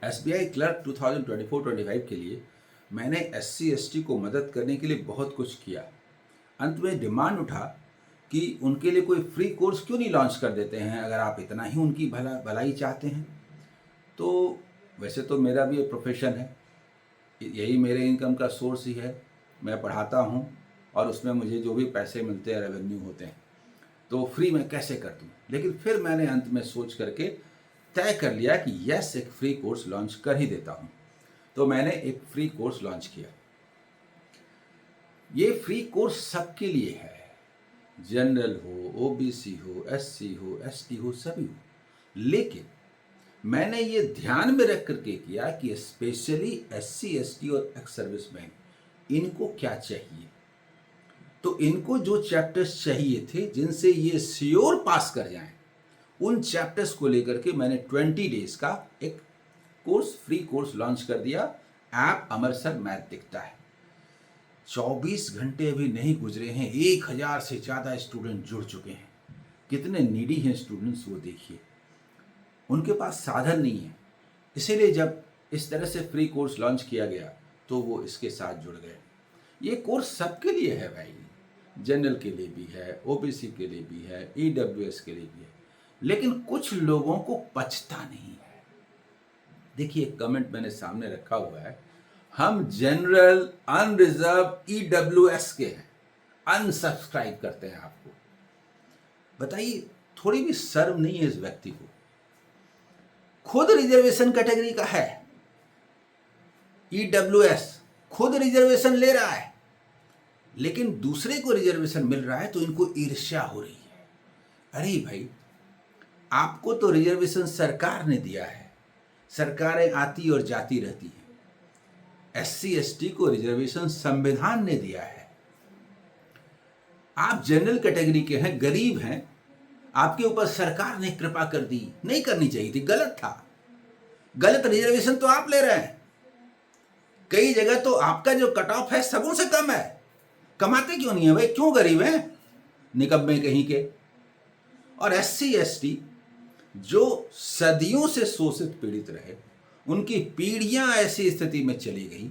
SBI clerk 2024-25 के लिए मैंने एससी एसटी को मदद करने के लिए बहुत कुछ किया। अंत में डिमांड उठा कि उनके लिए कोई फ्री कोर्स क्यों नहीं लॉन्च कर देते हैं, अगर आप इतना ही उनकी भलाई चाहते हैं। तो वैसे तो मेरा भी एक प्रोफेशन है, यही मेरे इनकम का सोर्स ही है। मैं पढ़ाता हूँ और उसमें मुझे जो भी पैसे मिलते हैं, रेवेन्यू होते हैं, तो फ्री में कैसे कर दूँ। लेकिन फिर मैंने अंत में सोच करके तय कर लिया कि यस, एक फ्री कोर्स लॉन्च कर ही देता हूँ। तो मैंने एक फ्री कोर्स लॉन्च किया। ये फ्री कोर्स सबके लिए है, जनरल हो, ओबीसी हो, एससी हो, एसटी हो, सभी हो। लेकिन मैंने ये ध्यान में रख करके किया कि स्पेशली एससी एसटी और एक्स सर्विसमैन, इनको क्या चाहिए। तो इनको जो चैप्टर्स चाहिए थे जिनसे ये श्योर पास कर जाएं, उन चैप्टर्स को लेकर के मैंने 20 डेज का एक कोर्स, फ्री कोर्स लॉन्च कर दिया। ऐप अमर सर मैथ दिखता है। 24 घंटे अभी नहीं गुजरे हैं, 1000 से ज़्यादा स्टूडेंट जुड़ चुके हैं। कितने नीडी हैं स्टूडेंट्स, वो देखिए। उनके पास साधन नहीं है, इसीलिए जब इस तरह से फ्री कोर्स लॉन्च किया गया तो वो इसके साथ जुड़ गए। ये कोर्स सबके लिए है भाई, जनरल के लिए भी है, ओबीसी के लिए भी है, ईडब्ल्यूएस के लिए भी है। लेकिन कुछ लोगों को पचता नहीं है। देखिए, कमेंट मैंने सामने रखा हुआ है, हम जनरल, अनरिजर्व, ईडब्ल्यूएस के हैं, अनसब्सक्राइब करते हैं आपको। बताइए, थोड़ी भी शर्म नहीं है इस व्यक्ति को। खुद रिजर्वेशन कैटेगरी का है, ईडब्ल्यूएस खुद रिजर्वेशन ले रहा है, लेकिन दूसरे को रिजर्वेशन मिल रहा है तो इनको ईर्ष्या हो रही है। अरे भाई, आपको तो रिजर्वेशन सरकार ने दिया है, सरकारें आती और जाती रहती हैं। एससी एसटी को रिजर्वेशन संविधान ने दिया है। आप जनरल कैटेगरी के हैं, गरीब हैं, आपके ऊपर सरकार ने कृपा कर दी। नहीं करनी चाहिए थी, गलत था। गलत रिजर्वेशन तो आप ले रहे हैं। कई जगह तो आपका जो कट ऑफ है सबों से कम है। कमाते क्यों नहीं है भाई, क्यों गरीब हैं, निकम्मे कहीं के। और एससी एसटी जो सदियों से शोषित पीड़ित रहे, उनकी पीढ़ियां ऐसी स्थिति में चली गई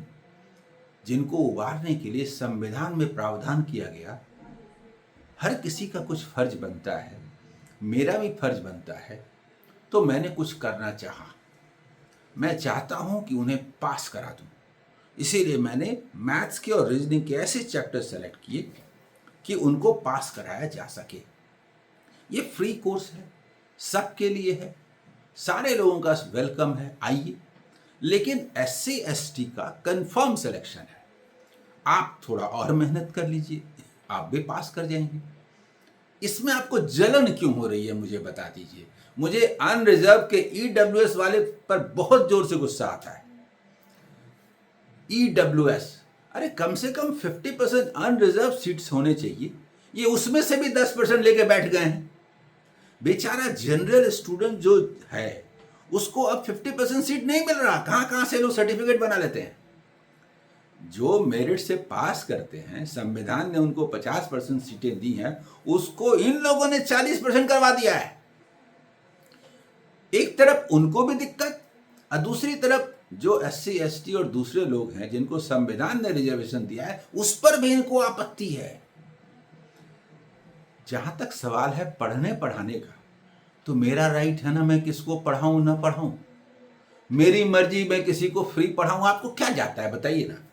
जिनको उबारने के लिए संविधान में प्रावधान किया गया। हर किसी का कुछ फर्ज बनता है, मेरा भी फर्ज बनता है। तो मैंने कुछ करना चाहा। मैं चाहता हूं कि उन्हें पास करा दूं। इसीलिए मैंने मैथ्स के और रीजनिंग के ऐसे चैप्टर सेलेक्ट किए कि उनको पास कराया जा सके। ये फ्री कोर्स है, सबके लिए है, सारे लोगों का वेलकम है, आइए। लेकिन एससी एसटी का कंफर्म सिलेक्शन है। आप थोड़ा और मेहनत कर लीजिए, आप भी पास कर जाएंगे। इसमें आपको जलन क्यों हो रही है, मुझे बता दीजिए। मुझे अनरिजर्व के ईडब्ल्यूएस वाले पर बहुत जोर से गुस्सा आता है। ईडब्ल्यूएस, अरे कम से कम 50% अनरिजर्व सीट्स होने चाहिए। ये उसमें से भी 10% लेके बैठ गए हैं। बेचारा जनरल स्टूडेंट जो है, उसको अब 50% सीट नहीं मिल रहा। कहां कहां से लोग सर्टिफिकेट बना लेते हैं। जो मेरिट से पास करते हैं, संविधान ने उनको 50% सीटें दी हैं, उसको इन लोगों ने 40% करवा दिया है। एक तरफ उनको भी दिक्कत, और दूसरी तरफ जो एससी एसटी और दूसरे लोग हैं जिनको संविधान ने रिजर्वेशन दिया है, उस पर भी इनको आपत्ति है। जहां तक सवाल है पढ़ने पढ़ाने का, तो मेरा राइट है ना, मैं किसको पढ़ाऊं ना पढ़ाऊं। मेरी मर्जी, मैं किसी को फ्री पढ़ाऊं, आपको क्या जाता है बताइए ना।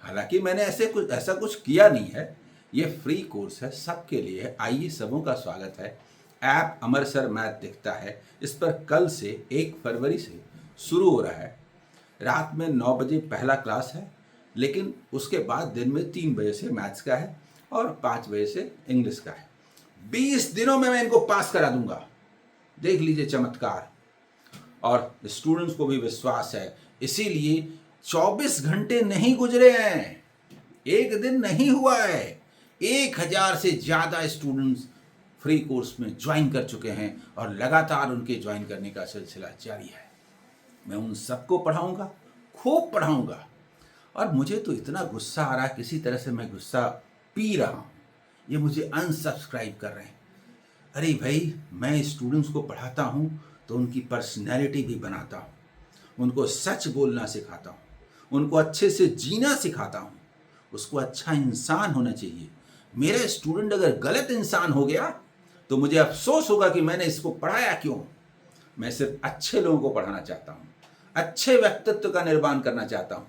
हालांकि मैंने ऐसा कुछ किया नहीं है। ये फ्री कोर्स है, सबके लिए है, आइए, सबों का स्वागत है। ऐप अमर सर मैथ दिखता है, इस पर कल से 1 फरवरी से शुरू हो रहा है। रात में 9 बजे पहला क्लास है, लेकिन उसके बाद दिन में 3 बजे से मैथ्स का है और 5 बजे से इंग्लिश का है। 20 दिनों में मैं इनको पास करा दूंगा। देख लीजिए चमत्कार। और स्टूडेंट्स को भी विश्वास है, इसीलिए 24 घंटे नहीं गुजरे हैं, एक दिन नहीं हुआ है, 1000 से ज़्यादा स्टूडेंट्स फ्री कोर्स में ज्वाइन कर चुके हैं और लगातार उनके ज्वाइन करने का सिलसिला जारी है। मैं उन सबको पढ़ाऊंगा, खूब पढ़ाऊंगा। और मुझे तो इतना गुस्सा आ रहा है, किसी तरह से मैं गुस्सा पी रहा हूँ। ये मुझे अनसब्सक्राइब कर रहे हैं। अरे भाई, मैं स्टूडेंट्स को पढ़ाता हूँ तो उनकी पर्सनैलिटी भी बनाता हूँ। उनको सच बोलना सिखाता हूँ, उनको अच्छे से जीना सिखाता हूँ, उसको अच्छा इंसान होना चाहिए। मेरा स्टूडेंट अगर गलत इंसान हो गया तो मुझे अफसोस होगा कि मैंने इसको पढ़ाया क्यों। मैं सिर्फ अच्छे लोगों को पढ़ाना चाहता हूँ, अच्छे व्यक्तित्व का निर्माण करना चाहता हूँ।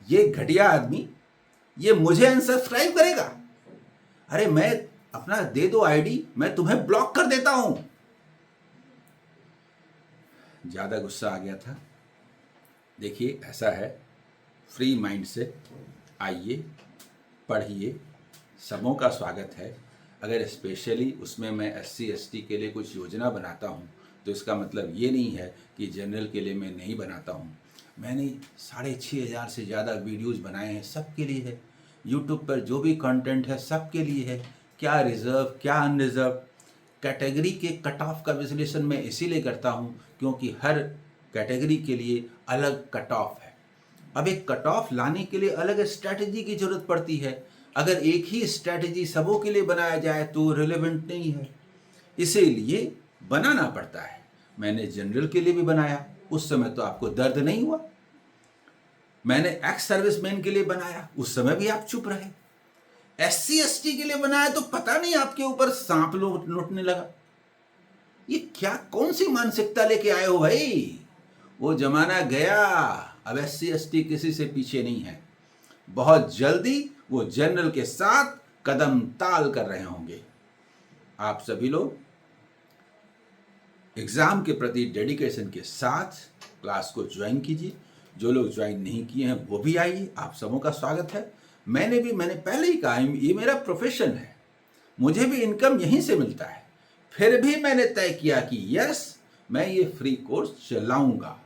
ये घटिया आदमी ये मुझे अनसब्सक्राइब करेगा? अरे मैं अपना दे दो आईडी, मैं तुम्हें ब्लॉक कर देता हूं। ज्यादा गुस्सा आ गया था। देखिए ऐसा है, फ्री माइंड से आइए, पढ़िए, सबों का स्वागत है। अगर स्पेशली उसमें मैं SC ST के लिए कुछ योजना बनाता हूं तो इसका मतलब ये नहीं है कि जनरल के लिए मैं नहीं बनाता हूं। मैंने 6,500 से ज़्यादा वीडियोस बनाए हैं, सबके लिए है। यूट्यूब पर जो भी कंटेंट है सबके लिए है, क्या रिजर्व क्या अनरिजर्व। कैटेगरी के कट ऑफ का विश्लेषण मैं इसीलिए करता हूँ क्योंकि हर कैटेगरी के लिए अलग कट ऑफ है। अब एक कट ऑफ लाने के लिए अलग स्ट्रैटेजी की जरूरत पड़ती है। अगर एक ही स्ट्रैटेजी सबों के लिए बनाया जाए तो रिलेवेंट नहीं है, इसीलिए बनाना पड़ता है। मैंने जनरल के लिए भी बनाया, उस समय तो आपको दर्द नहीं हुआ। मैंने एक्स सर्विसमैन के लिए बनाया, उस समय भी आप चुप रहे। SC ST के लिए बनाया तो पता नहीं आपके ऊपर सांप लौटने लगा। ये क्या कौन सी मानसिकता लेके आए हो भाई? वो जमाना गया, अब SC ST किसी से पीछे नहीं है। बहुत जल्दी वो जनरल के साथ कदम ताल कर रहे होंगे। आप सभी लोग एग्जाम के प्रति डेडिकेशन के साथ क्लास को ज्वाइन कीजिए। जो लोग ज्वाइन नहीं किए हैं वो भी आइए, आप सबों का स्वागत है। मैंने पहले ही कहा ये मेरा प्रोफेशन है, मुझे भी इनकम यहीं से मिलता है। फिर भी मैंने तय किया कि यस, मैं ये फ्री कोर्स चलाऊंगा,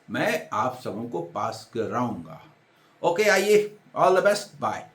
मैं आप सबों को पास कराऊंगा। ओके, आइए, ऑल द बेस्ट, बाय।